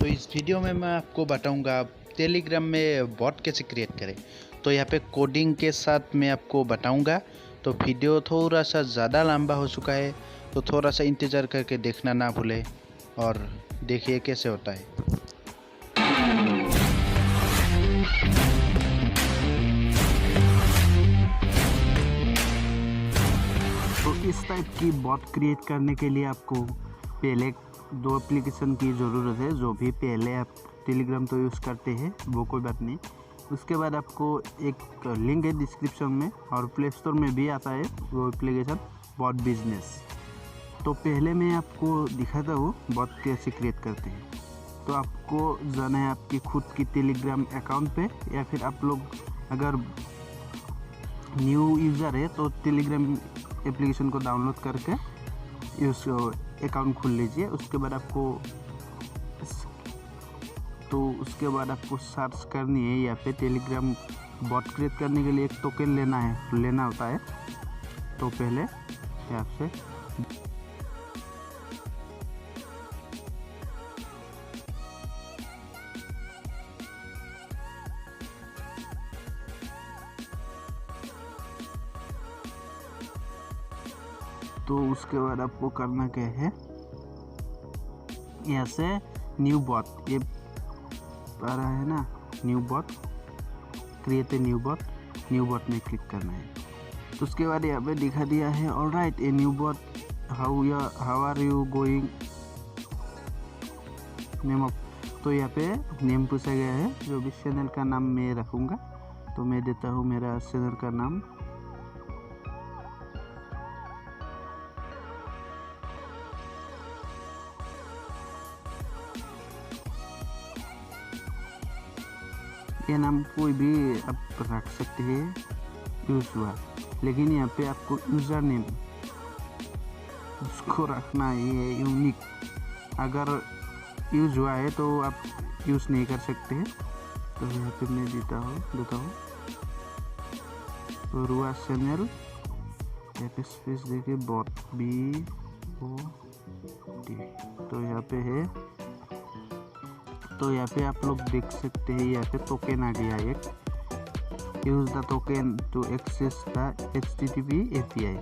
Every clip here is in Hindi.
तो इस वीडियो में मैं आपको बताऊंगा टेलीग्राम में बॉट कैसे क्रिएट करें। तो यहाँ पे कोडिंग के साथ मैं आपको बताऊंगा। तो वीडियो थोड़ा सा ज़्यादा लंबा हो चुका है, तो थोड़ा सा इंतज़ार करके देखना ना भूलें और देखिए कैसे होता है। तो इस टाइप की बॉट क्रिएट करने के लिए आपको पहले दो एप्लीकेशन की ज़रूरत है। जो भी पहले आप टेलीग्राम तो यूज़ करते हैं वो कोई बात नहीं। उसके बाद आपको एक लिंक है डिस्क्रिप्शन में और प्ले स्टोर में भी आता है वो एप्लीकेशन बॉट बिजनेस। तो पहले मैं आपको दिखाता हूँ बॉट कैसे क्रिएट करते हैं। तो आपको जाना है आपकी खुद की टेलीग्राम अकाउंट पे, या फिर आप लोग अगर न्यू यूज़र है तो टेलीग्राम एप्लीकेशन को डाउनलोड करके यूज़ अकाउंट खोल लीजिए। उसके बाद आपको सर्च करनी है यहाँ पे टेलीग्राम बॉट क्रिएट करने के लिए एक टोकन लेना होता है। तो पहले यहाँ से तो उसके बाद आपको करना क्या है, यहाँ से न्यू बॉट ये आ रहा है ना, new bot create a new bot में क्लिक करना है। तो उसके बाद यहाँ पे दिखा दिया है alright a new bot how are you going name of. तो यहाँ पे नेम पूछा गया है, जो भी चैनल का नाम मैं रखूँगा। तो मैं देता हूँ मेरा चैनल का नाम ये नाम कोई भी आप रख सकते हैं यूज़ हुआ, लेकिन यहाँ पे आपको यूज़र नेम उसको रखना है ये यूनिक। अगर यूज़ हुआ है तो आप यूज़ नहीं कर सकते हैं। तो यहाँ पे मैं देता हूँ तो रुआ चैनल यहाँ पे स्पेस देखिए बॉट BOT। तो यहाँ पे है, तो यहाँ पे आप लोग देख सकते हैं यहाँ पे टोकन आ गया एक, use the token to access the HTTP API।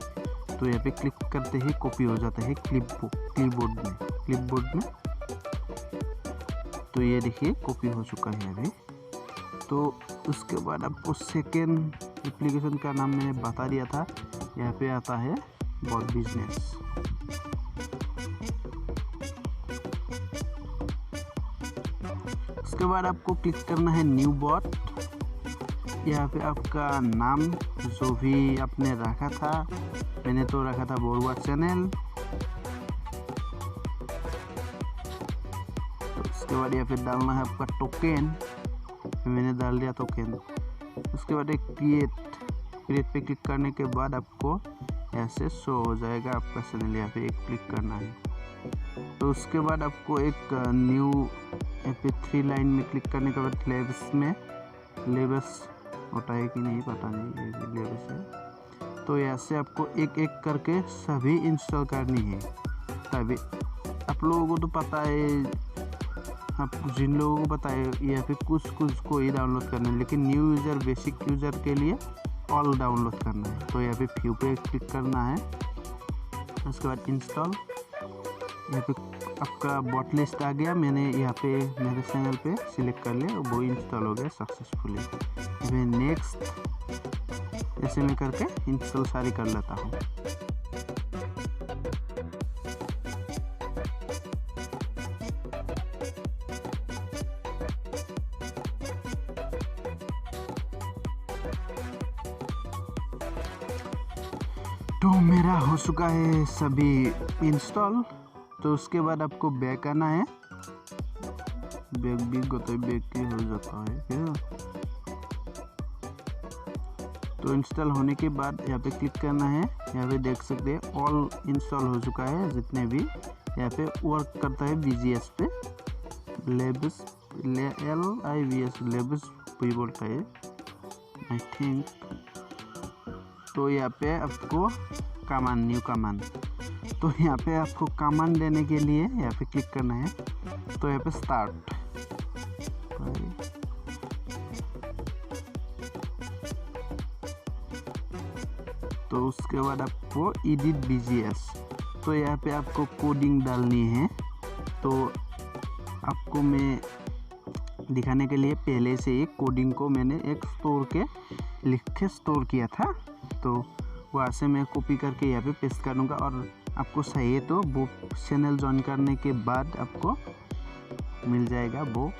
तो यहाँ पे क्लिक करते ही कॉपी हो जाता है क्लिपबोर्ड में। तो ये देखिए कॉपी हो चुका है अभी। तो उसके बाद आपको सेकेंड एप्लीकेशन का नाम मैंने बता दिया था, यहाँ पे आता है बॉट बिजनेस। उसके बाद आपको क्लिक करना है न्यू बॉट। यहाँ पे आपका नाम जो भी आपने रखा था, मैंने तो रखा था बोरवा चैनल। तो उसके बाद यहाँ पे डालना है आपका टोकन, मैंने डाल दिया टोकन। उसके बाद एक क्रिएट पे क्लिक करने के बाद आपको ऐसे शो हो जाएगा आपका चैनल, यहाँ पे एक क्लिक करना है। तो उसके बाद आपको एक न्यू यहाँ पे 3 लाइन में क्लिक करने के बाद लेबस होता है कि नहीं पता नहीं, ये लेबस है। तो ऐसे आपको एक एक करके सभी इंस्टॉल करनी है। तभी आप लोगों को तो पता है, आप जिन लोगों को पता है यहाँ पे कुछ को ही डाउनलोड करना है, लेकिन न्यू यूज़र बेसिक यूज़र के लिए ऑल डाउनलोड करना है। तो यहाँ पे फ्यू पे क्लिक करना है। उसके बाद इंस्टॉल, यहाँ पे आपका बॉट लिस्ट आ गया। मैंने यहाँ पे मेरे चैनल पे सिलेक्ट कर लिया, वो इंस्टॉल हो गया सक्सेसफुली। मैं नेक्स्ट ऐसे में करके इंस्टॉल सारी कर लेता हूँ। तो मेरा हो चुका है सभी इंस्टॉल। तो उसके बाद आपको बैक आना है, बैक भी बैक के हो जाता है फिर। तो इंस्टॉल होने के बाद यहाँ पे क्लिक करना है। यहाँ पे देख सकते हैं ऑल इंस्टॉल हो चुका है, जितने भी यहाँ पे वर्क करता है BGS पे, लेबस LIVS लेबस भी बोलता है आई थिंक। तो यहाँ पे आपको न्यू कमांड, तो यहाँ पे आपको कमांड देने के लिए यहाँ पे क्लिक करना है। तो यहाँ पे स्टार्ट, तो उसके बाद आपको एडिट BGS, तो यहाँ पे आपको कोडिंग डालनी है। तो आपको मैं दिखाने के लिए पहले से ही कोडिंग को मैंने एक स्टोर के लिख के स्टोर किया था, तो वहाँ से मैं कॉपी करके यहाँ पे पेस्ट कर दूँगा। और आपको चाहिए तो वो चैनल ज्वाइन करने के बाद आपको मिल जाएगा, वो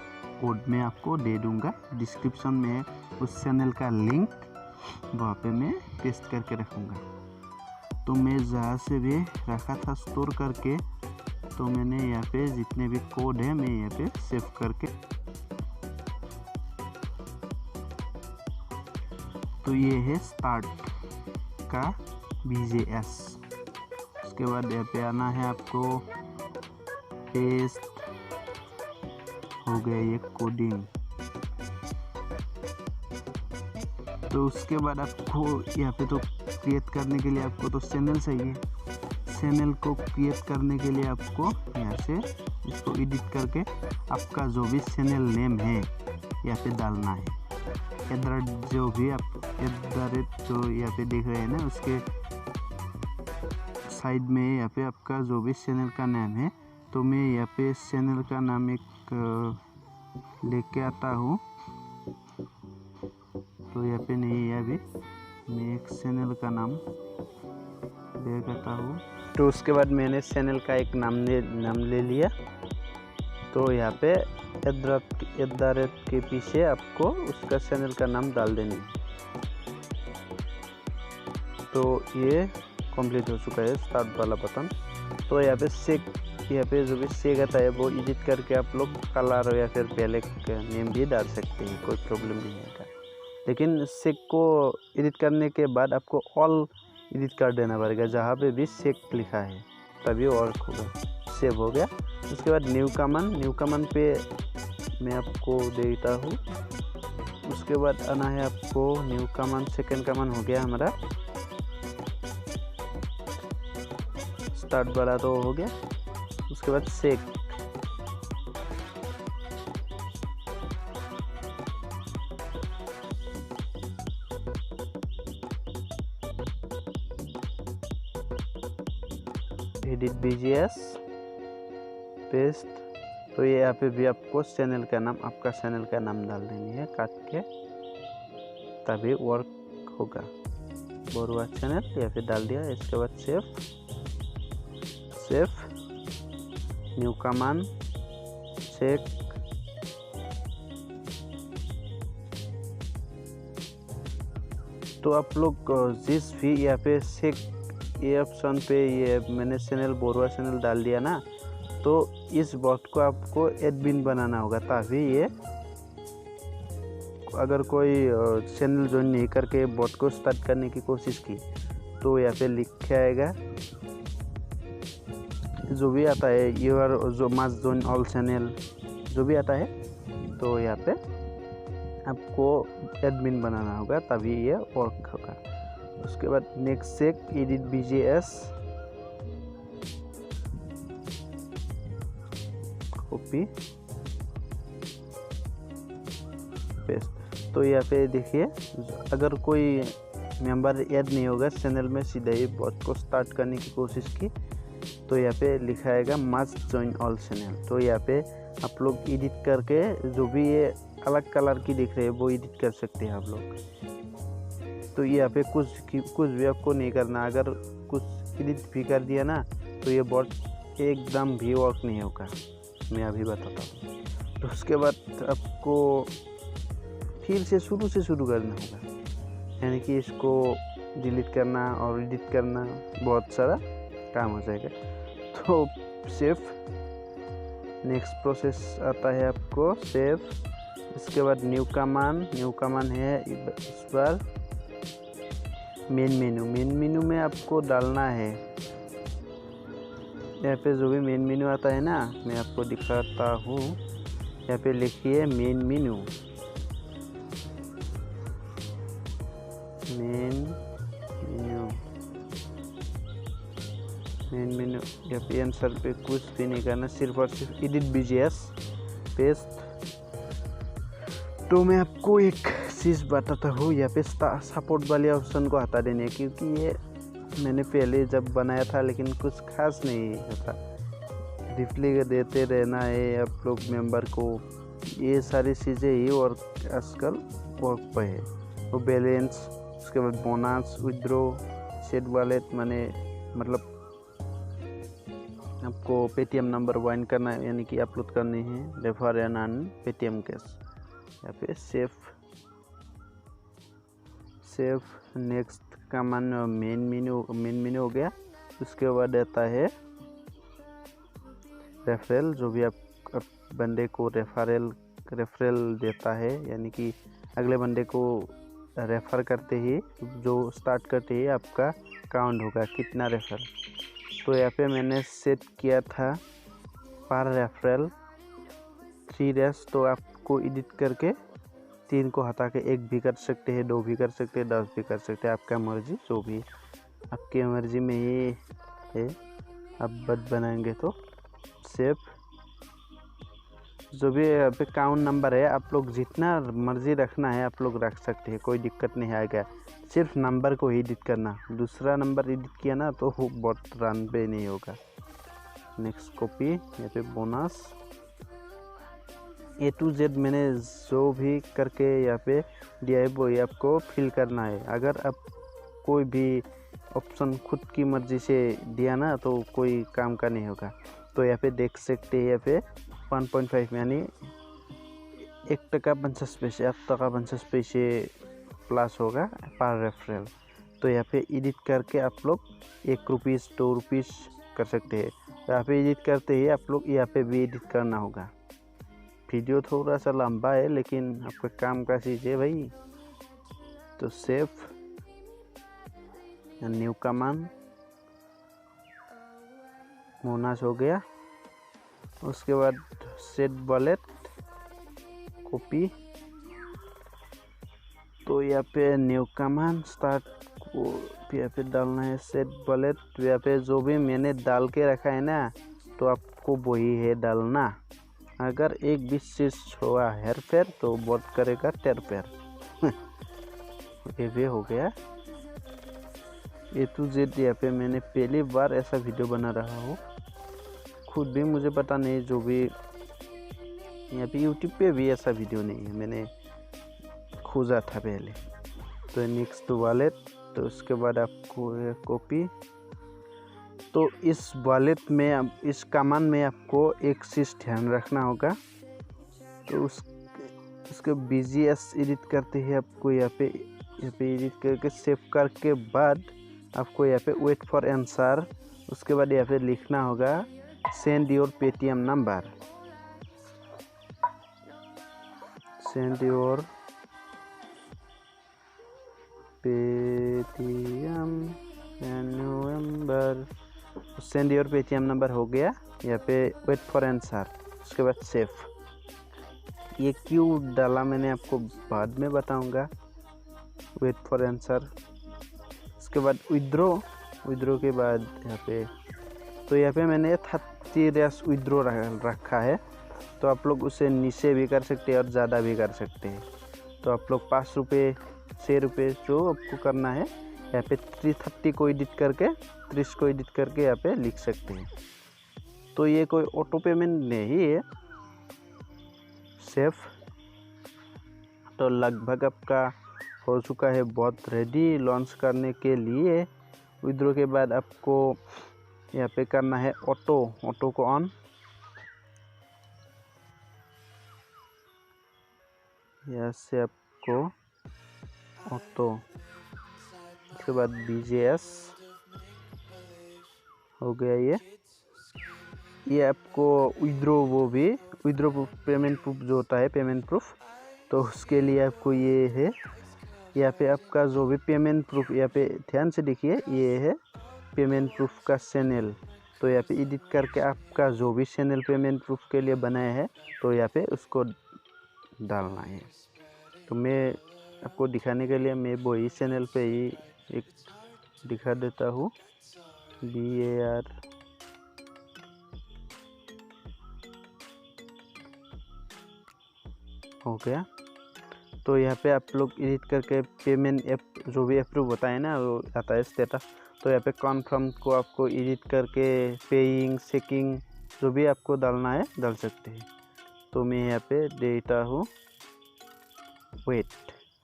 कोड में आपको दे दूँगा। डिस्क्रिप्शन में उस चैनल का लिंक वहाँ पे मैं पेस्ट करके रखूँगा। तो मैं जहाँ से भी रखा था स्टोर करके, तो मैंने यहाँ पे जितने भी कोड है मैं यहाँ पे सेव करके, तो ये है स्टार्ट का BGS। उसके बाद यहाँ पे आना है आपको, पेस्ट हो गया ये कोडिंग। तो उसके बाद आपको यहाँ पे तो क्रिएट करने के लिए आपको तो चैनल चाहिए। चैनल को क्रिएट करने के लिए आपको यहाँ से इसको एडिट करके आपका जो भी चैनल नेम है यहाँ पे डालना है। जो भी आप जो यहाँ पे देख रहे हैं ना, उसके साइड में यहाँ पे आपका जो भी चैनल का नाम है, तो मैं यहाँ पे चैनल का नाम एक लेके आता हूँ। तो यहाँ पे नहीं है अभी, मैं एक चैनल का नाम लेके आता हूँ। तो उसके बाद मैंने चैनल का एक नाम ले लिया। तो यहाँ पे @ के पीछे आपको उसका चैनल का नाम डाल देनी। तो ये कंप्लीट हो चुका है स्टार्ट वाला बटन। तो यहाँ पे जो भी सेग आता है वो एडिट करके आप लोग कलर या फिर ब्लैक नेम भी डाल सकते हैं, कोई प्रॉब्लम नहीं है। लेकिन सेग को एडिट करने के बाद आपको ऑल एडिट कर देना पड़ेगा, जहाँ पे भी सेग लिखा है, तभी वर्क होगा। सेव हो गया। उसके बाद न्यू कमांड पे मैं आपको देता हूँ। उसके बाद आना है आपको न्यू कमांड, सेकेंड कमांड हो गया हमारा। स्टार्ट वाला तो हो गया। उसके बाद सेक, एडिट BGS, पेस्ट। तो ये यहाँ पे भी आपको चैनल का नाम, आपका चैनल का नाम डाल देनी है काट के, तभी वर्क होगा। बोरुआ चैनल या फिर डाल दिया। इसके बाद सेव, न्यू कमांड, चेक। तो आप लोग जिस भी यहाँ पे चेक ये ऑप्शन पे ये मैंने चैनल बोरुआ चैनल डाल दिया ना, तो इस बॉट को आपको एडमिन बनाना होगा, तभी ये अगर कोई चैनल ज्वाइन नहीं करके बॉट को स्टार्ट करने की कोशिश की, तो यहाँ पे लिखा आएगा जो भी आता है यूर जो मस्ट जॉइन ऑल चैनल, जो भी आता है, तो यहाँ पे आपको एडमिन बनाना होगा, तभी ये वर्क होगा। उसके बाद next check, edit BGS, copy paste. तो यहाँ पे देखिए, अगर कोई मेंबर ऐड नहीं होगा चैनल में, सीधा ही बॉट को स्टार्ट करने की कोशिश की, तो यहाँ पे लिखा आएगा मस्ट जॉइन ऑल चैनल। तो यहाँ पे आप लोग एडिट करके जो भी ये अलग कलर की दिख रही है वो एडिट कर सकते हैं आप लोग। तो यहाँ पे कुछ भी आपको नहीं करना। अगर कुछ एडिट भी कर दिया ना, तो ये बॉट एकदम भी वर्क नहीं होगा, मैं अभी बताता हूँ। तो उसके बाद आपको फिर से शुरू करना होगा, यानी कि इसको डिलीट करना और एडिट करना, बहुत सारा काम हो जाएगा। तो सेव, नेक्स्ट प्रोसेस आता है आपको सेव। इसके बाद न्यू कमांड है इस बार मेन मेन्यू में आपको डालना है। यहाँ पे जो भी मेन मेन्यू आता है ना, मैं आपको दिखाता हूँ। यहाँ पे लिखिए मेन मेन्यू, मेन मेन्यू यहाँ पे आंसर पे कुछ भी नहीं करना, सिर्फ और सिर्फ एडिट BGS पेस्ट। तो मैं आपको एक चीज़ बताता हूँ, यहाँ पे सपोर्ट वाले ऑप्शन को हटा देने, क्योंकि ये मैंने पहले जब बनाया था लेकिन कुछ खास नहीं होता, रिप्लाई देते रहना है आप लोग मेंबर को, ये सारी चीज़ें ही वर्क आजकल वर्क पे है। वो बैलेंस, उसके बाद बोनस, विड्रो, सेट वॉलेट, मतलब आपको पेटीएम नंबर वाइन करना है, यानी कि अपलोड करनी है, refer and earn Paytm cash. यहाँ पे सेव नेक्स्ट का मेन मेन्यू हो गया। उसके बाद आता है रेफरल, जो भी आप बंदे को रेफरल देता है, यानी कि अगले बंदे को रेफर करते ही, जो स्टार्ट करते ही आपका काउंट होगा कितना रेफरल। तो यहाँ पे मैंने सेट किया था पर रेफरल 3 डेज, तो आपको एडिट करके 3 को हटा के 1 भी कर सकते हैं, 2 भी कर सकते हैं, 10 भी कर सकते हैं, आपका मर्जी, जो भी आपकी मर्जी में ही है। आप बनाएंगे तो सेव, जो भी यहाँ पे काउंट नंबर है, आप लोग जितना मर्जी रखना है आप लोग रख सकते हैं, कोई दिक्कत नहीं आएगा। सिर्फ नंबर को ही एडिट करना, दूसरा नंबर एडिट किया ना तो वो बॉट रन पे नहीं होगा। नेक्स्ट कॉपी, यहाँ पे बोनस A to Z मैंने जो भी करके यहाँ पे दिया है वो आपको फिल करना है। अगर आप कोई भी ऑप्शन खुद की मर्जी से दिया ना तो कोई काम का नहीं होगा। तो यहाँ पे देख सकते हैं, यहाँ पे 1.5 यानी 1 टका 50 पैसे, 8 टका 50 पैसे प्लस होगा पर रेफरल। तो यहाँ पे एडिट करके आप लोग 1 रुपीज़ 2 रुपीज़ कर सकते हैं। यहाँ पे एडिट करते ही आप लोग यहाँ पे भी एडिट करना होगा। वीडियो थोड़ा सा लंबा है लेकिन आपका काम का चीज़ है भाई। तो सेव न्यू कमांड बोनस हो गया। उसके बाद सेट वॉलेट कॉपी, तो यहाँ पे न्यू कमांड स्टार्ट को यहाँ पे डालना है सेट वॉलेट। यहाँ पे जो भी मैंने डाल के रखा है ना तो आपको वही है डालना। अगर एक भी चीज हुआ हेर फेर तो बॉट करेगा टेर पेर। ये भी हो गया A to Z। यहाँ पे मैंने पहली बार ऐसा वीडियो बना रहा हूँ, खुद भी मुझे पता नहीं, जो भी यहाँ पे YouTube पे भी ऐसा वीडियो नहीं है, मैंने खोजा था पहले। तो नेक्स्ट वॉलेट, तो उसके बाद आपको कॉपी। तो इस वॉलेट में, इस कमांड में आपको एक चीज़ ध्यान रखना होगा। तो उसके BGS एडिट करते हैं आपको यहाँ पे एडिट करके सेव करके बाद आपको यहाँ पे वेट फॉर आंसर, उसके बाद यहाँ पे लिखना होगा send your Paytm number, send your Paytm number, send your Paytm number हो गया। यहाँ पे वेट फॉर आंसर, उसके बाद सेव। ये क्यों डाला मैंने आपको बाद में बताऊंगा, वेट फॉर आंसर। उसके बाद विड्रो के बाद यहाँ पे, तो यहाँ पे मैंने 30 डेज विड्रो रखा है। तो आप लोग उसे नीचे भी कर सकते हैं और ज़्यादा भी कर सकते हैं। तो आप लोग 5 रुपये 6 रुपये जो आपको करना है, यहाँ पे 330 को एडिट करके 30 को एडिट करके यहाँ पे लिख सकते हैं। तो ये कोई ऑटो पेमेंट नहीं है। सेव, तो लगभग आपका हो चुका है, बहुत रेडी लॉन्च करने के लिए। विड्रो के बाद आपको यहाँ पे करना है ऑटो को ऑन। यहाँ से आपको ऑटो, उसके बाद BGS हो गया। ये आपको विड्रो प्रूफ, पेमेंट प्रूफ जो होता है, पेमेंट प्रूफ, तो उसके लिए आपको ये है, यहाँ पे आपका जो भी पेमेंट प्रूफ, यहाँ पे ध्यान से देखिए, ये है पेमेंट प्रूफ का चैनल। तो यहाँ पे एडिट करके आपका जो भी चैनल पेमेंट प्रूफ के लिए बनाया है तो यहाँ पे उसको डालना है। तो मैं आपको दिखाने के लिए मैं वही चैनल पे ही एक दिखा देता हूँ। BAR हो गया। तो यहाँ पे आप लोग एडिट करके पेमेंट ऐप जो भी अप्रूव होता है ना वो आता है स्टेटस। तो यहाँ पे कॉन्फर्म को आपको एडिट करके पेइंग चेकिंग जो भी आपको डालना है डाल सकते हैं। तो मैं यहाँ पे देता हूँ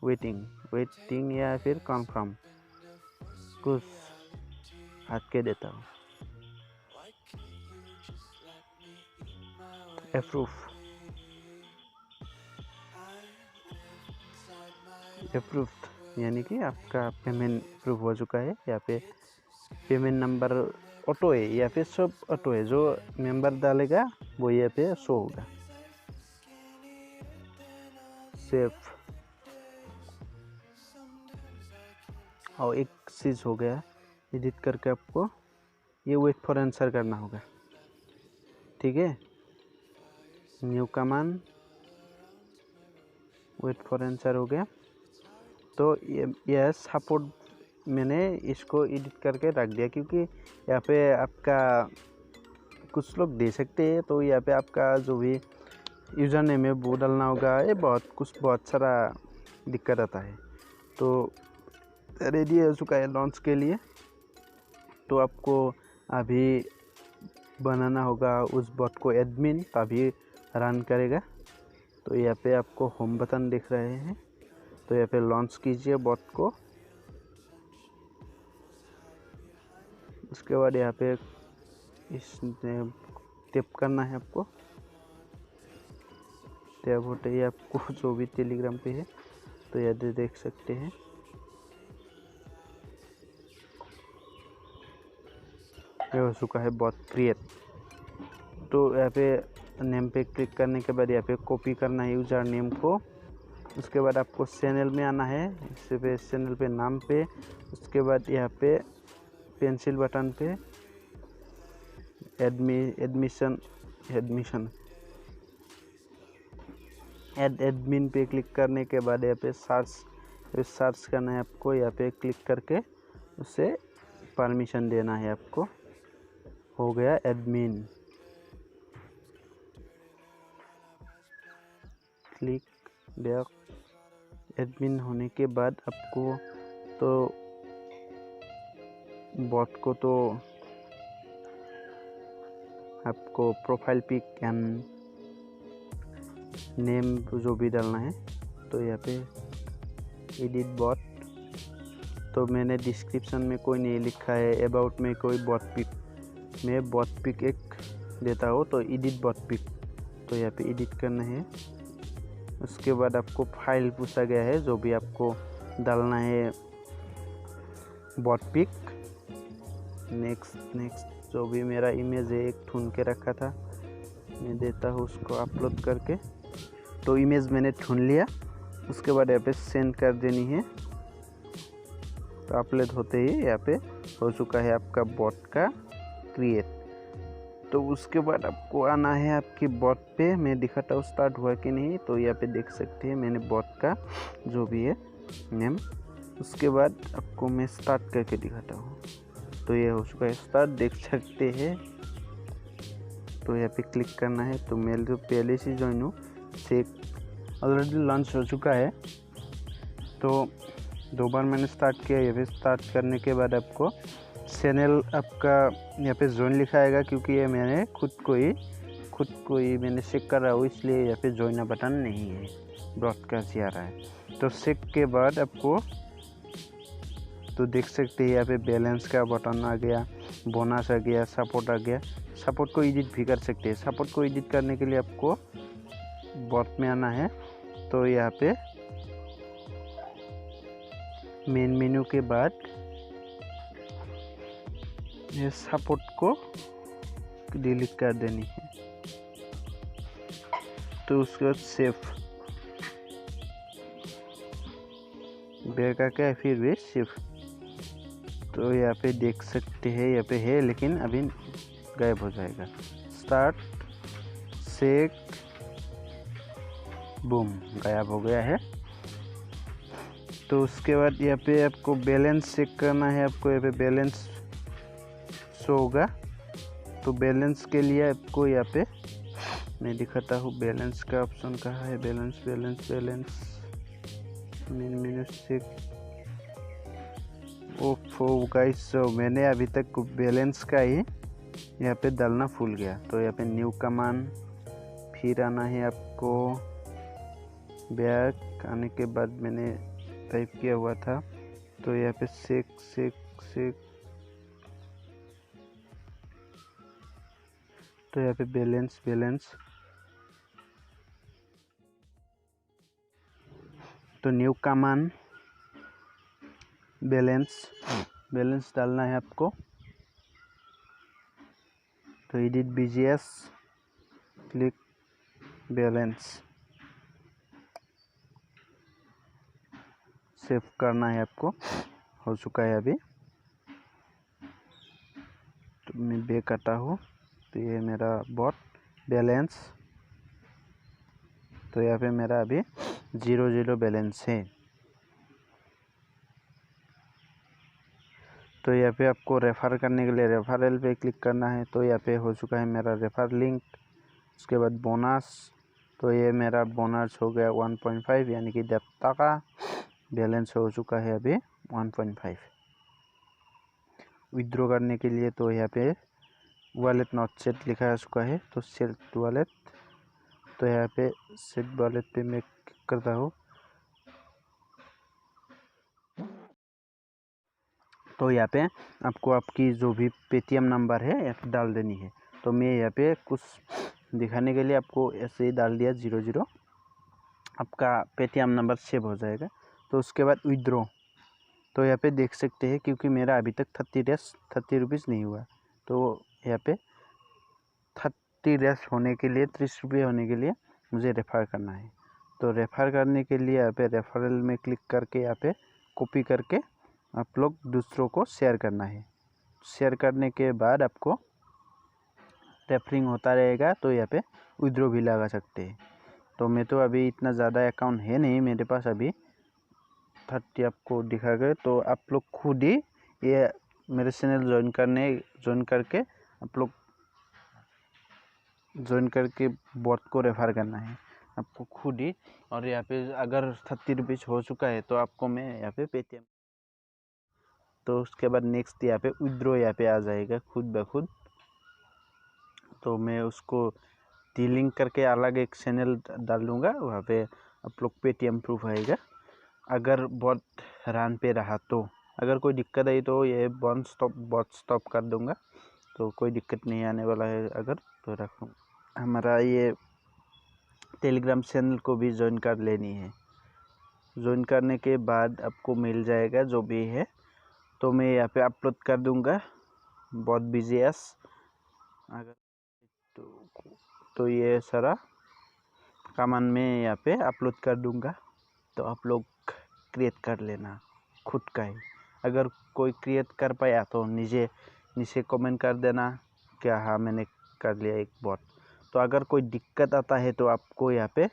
वेटिंग या फिर कॉन्फर्म कुछ हट के देता हूँ। अप्रूव्ड यानी कि आपका पेमेंट अप्रूव हो चुका है। यहाँ पे पेमेंट नंबर ऑटो है या फिर सब ऑटो है, जो मेंबर डालेगा वो यहाँ पे शो होगा। सेव। और एक चीज़ हो गया, एडिट करके आपको ये वेट फॉर आंसर करना होगा, ठीक है। New command wait for answer हो गया। तो ये सपोर्ट मैंने इसको एडिट करके रख दिया, क्योंकि यहाँ पे आपका कुछ लोग दे सकते हैं। तो यहाँ पे आपका जो भी यूज़र नेम है वो डालना होगा। ये बहुत सारा दिक्कत आता है। तो रेडी हो चुका है लॉन्च के लिए। तो आपको अभी बनाना होगा उस बॉट को एडमिन, तभी रन करेगा। तो यहाँ पे आपको होम बटन दिख रहे हैं। तो यहाँ पे लॉन्च कीजिए बॉट को। उसके बाद यहाँ पे इसमें टैप करना है आपको। टैप होते ही आपको जो भी टेलीग्राम पे है तो यहाँ देख सकते हैं। ये हो चुका है बॉट क्रिएट। तो यहाँ पे नेम पे क्लिक करने के बाद यहाँ पे कॉपी करना है यूज़र नेम को। उसके बाद आपको चैनल में आना है, इस पे चैनल पे नाम पे। उसके बाद यहाँ पे पेंसिल बटन पे एडमिन पे क्लिक करने के बाद यहाँ पे सर्च करना है आपको। यहाँ पे क्लिक करके उसे परमिशन देना है आपको। हो गया एडमिन। Click back. एडमिन होने के बाद आपको तो बॉट को तो आपको प्रोफाइल पिक एंड नेम जो भी डालना है। तो यहाँ पे एडिट बॉट, तो मैंने डिस्क्रिप्शन में कोई नहीं लिखा है, अबाउट में कोई बॉट पिक, मैं बॉट पिक एक देता हूँ। तो एडिट बॉट पिक, तो यहाँ पे एडिट करना है। उसके बाद आपको फाइल पूछा गया है, जो भी आपको डालना है बॉट पिक। नेक्स्ट जो भी मेरा इमेज है एक ढूंढ के रखा था, मैं देता हूँ उसको अपलोड करके। तो इमेज मैंने ढूंढ लिया। उसके बाद यहाँ पे सेंड कर देनी है। तो अपलोड होते ही यहाँ पे हो चुका है आपका बॉट का क्रिएट। तो उसके बाद आपको आना है आपकी बॉट पे। मैं दिखाता हूँ स्टार्ट हुआ कि नहीं। तो यहाँ पे देख सकते हैं मैंने बॉट का जो भी है नेम। उसके बाद आपको मैं स्टार्ट करके दिखाता हूँ। तो ये हो चुका है स्टार्ट, देख सकते हैं। तो यहाँ पे क्लिक करना है। तो मैं तो पहले से ज्वाइन हूँ, चेक ऑलरेडी लॉन्च हो चुका है। तो 2 बार मैंने स्टार्ट किया। यहाँ पे स्टार्ट करने के बाद आपको चैनल आपका यहाँ पे ज्वाइन लिखा आएगा, क्योंकि ये मैंने खुद को ही मैंने चेक कर रहा हूँ, इसलिए यहाँ पे ज्वाइन बटन नहीं है, ब्रॉडकास्ट आ रहा है। तो चेक के बाद आपको तो देख सकते हैं यहाँ पे बैलेंस का बटन आ गया, बोनस आ गया, सपोर्ट आ गया। सपोर्ट को एडिट भी कर सकते हैं। सपोर्ट को एडिट करने के लिए आपको बॉट में आना है। तो यहाँ पे मेन मेन्यू के बाद ये सपोर्ट को डिलीट कर देनी है। तो उसके बाद सेव बैक आके फिर भी सेव। तो यहाँ पे देख सकते हैं यहाँ पे है, लेकिन अभी गायब हो जाएगा। स्टार्ट चेक, बूम, गायब हो गया है। तो उसके बाद यहाँ पे आपको बैलेंस चेक करना है। आपको यहाँ पे बैलेंस शो होगा। तो बैलेंस के लिए आपको यहाँ पे मैं दिखाता हूँ बैलेंस का ऑप्शन कहाँ है। Balance balance balance -6। ओफो गाइस, मैंने अभी तक बैलेंस का ही यहाँ पे डालना भूल गया। तो यहाँ पे न्यू कमांड, फिर आना है आपको बैक। आने के बाद मैंने टाइप किया हुआ था, तो यहाँ पे सेक। तो यहाँ पे बैलेंस। तो न्यू कमांड बैलेंस डालना है आपको। तो edit BGS, click balance, save करना है आपको। हो चुका है अभी। तो मैं बैक आता हूँ। तो ये मेरा बॉट बैलेंस। तो यहाँ पे मेरा अभी 0 बैलेंस है। तो यहाँ पे आपको रेफर करने के लिए रेफरल पे क्लिक करना है। तो यहाँ पे हो चुका है मेरा रेफर लिंक। उसके बाद बोनस। तो ये मेरा बोनस हो गया 1.5, यानी कि 10 का बैलेंस हो चुका है अभी 1.5। विथड्रॉ करने के लिए तो यहाँ पे वॉलेट नॉट सेट लिखा आ चुका है। तो सेट वॉलेट, तो यहाँ पे सेट वॉलेट पे मैं क्लिक करता हूँ। तो यहाँ पे आपको आपकी जो भी पेटीएम नंबर है यहाँ पे डाल देनी है। तो मैं यहाँ पे कुछ दिखाने के लिए आपको ऐसे ही डाल दिया 00। आपका पेटीएम नंबर सेव हो जाएगा। तो उसके बाद विथड्रॉ। तो यहाँ पे देख सकते हैं, क्योंकि मेरा अभी तक 30 रुपीज़ नहीं हुआ। तो यहाँ पे 30 होने के लिए, 30 रुपये होने के लिए मुझे रेफर करना है। तो रेफर करने के लिए यहाँ पे रेफरल में क्लिक करके यहाँ पे कॉपी करके आप लोग दूसरों को शेयर करना है। शेयर करने के बाद आपको रेफरिंग होता रहेगा। तो यहाँ पे विथड्रॉ भी लगा सकते हैं। तो मैं तो अभी इतना ज़्यादा अकाउंट है नहीं मेरे पास अभी 30 आपको दिखा गए। तो आप लोग खुद ही ये मेरे चैनल ज्वाइन करके आप लोग ज्वाइन करके बॉट को रेफर करना है आपको खुद ही। और यहाँ पे अगर 30 रुपीज़ हो चुका है तो आपको मैं यहाँ पे पेटीएम। तो उसके बाद नेक्स्ट यहाँ पे विथड्रॉ यहाँ पे आ जाएगा खुद ब खुद। तो मैं उसको डीलिंक करके अलग एक चैनल डाल दूँगा, वहाँ पे आप लोग पेटीएम प्रूफ आएगा। अगर बॉट रन पे रहा तो अगर कोई दिक्कत आई तो ये बॉट स्टॉप कर दूँगा। तो कोई दिक्कत नहीं आने वाला है अगर तो रखूँ। हमारा ये टेलीग्राम चैनल को भी ज्वाइन कर लेनी है। ज्वाइन करने के बाद आपको मिल जाएगा जो भी है। तो मैं यहाँ पे अपलोड कर दूँगा बॉट BGS। अगर तो ये सारा कमांड में यहाँ पे अपलोड कर दूँगा। तो आप लोग क्रिएट कर लेना खुद का ही। अगर कोई क्रिएट कर पाया तो नीचे कमेंट कर देना क्या हाँ मैंने कर लिया एक बॉट। तो अगर कोई दिक्कत आता है तो आपको यहाँ पे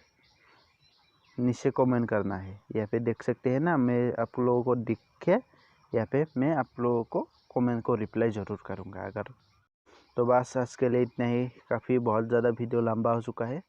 नीचे कमेंट करना है। यहाँ पे देख सकते हैं ना, मैं आप लोगों को दिख के यहाँ पे मैं आप लोगों को कमेंट को रिप्लाई ज़रूर करूँगा अगर। तो बस आज के लिए इतना ही, काफ़ी बहुत ज़्यादा वीडियो लंबा हो चुका है।